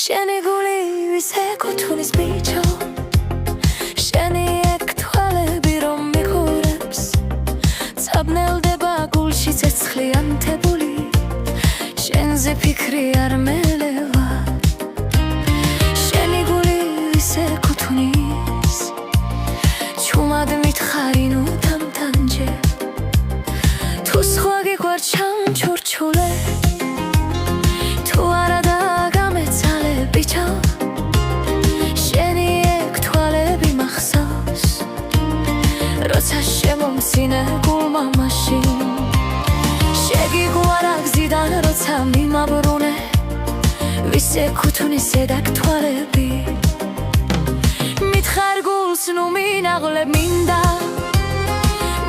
შენი გული ვისე კუთუნის ბიჭო შენი ეგ თვალები რომ მიხურებს წაბნელდება გულში ცეცხლიან თებული შენზე ფიქრი არ მელევა შენი გული ვისე კუთუნის ჩუმად მითხარი ნუ თამთანჯე თუ სხვა გიგვარ ჩამჩურჩულე თუ არა დაგამეცალე ბიჭო შენი ეგ თვალები მახსოვს როცა შემომცინე გულმა მაშინ შეგიგვარა გზიდან როცა მიმაბრუნე ვისე კუთუნის ეგ თვალები მითხარ გულს ნუ მინაღლებ მინდა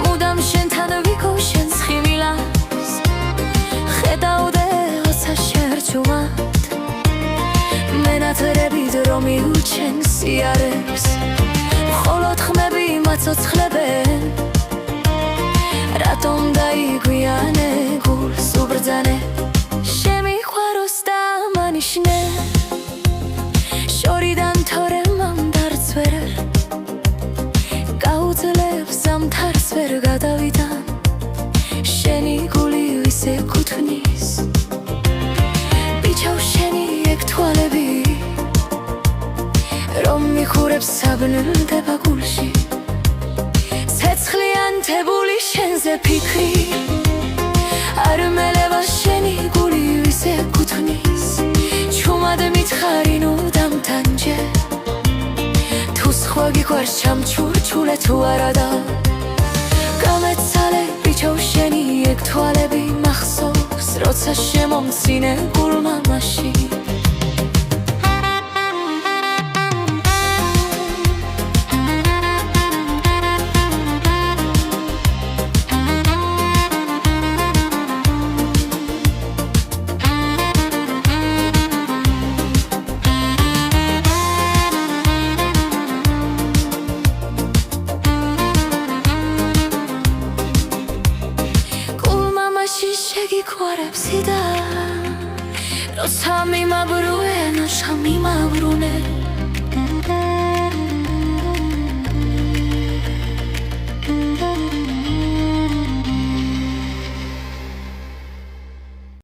მუდამ შენთან ვიქო შენს ხივილას ხედავდე როცა შერჩუმად მენატრებით რომ მიუჩენ სიარებს მხოლოდ ხმები მაცოცხლებენ რატომ დაიგვიანე გულს უბრძანე შემიყვაროს დამანიშნე შორიდან თორემ ამ დარც ვერ გაუძლებს ამ თარს ვერ გადავიდან შენი გული ვისე კუთუნის ბიჭო შენი ეგ თვალები რომ მიხურებს საბნელდება გულში ცეცხლიან თებული შენზე ფიქრი არ მელევა შენი გული ვისე კუთუნის ჩუმად მითხარი ნუ დამთანჯე თუ სხვა გიგვარ ჩამჩურჩულე თუ არა და გამეცალე ბიჭო შენი ეგ თვალები მახსოვს როცა შემომცინე გულმა მაშინ შეგიგვარებსი და როცა მიმაბრუნე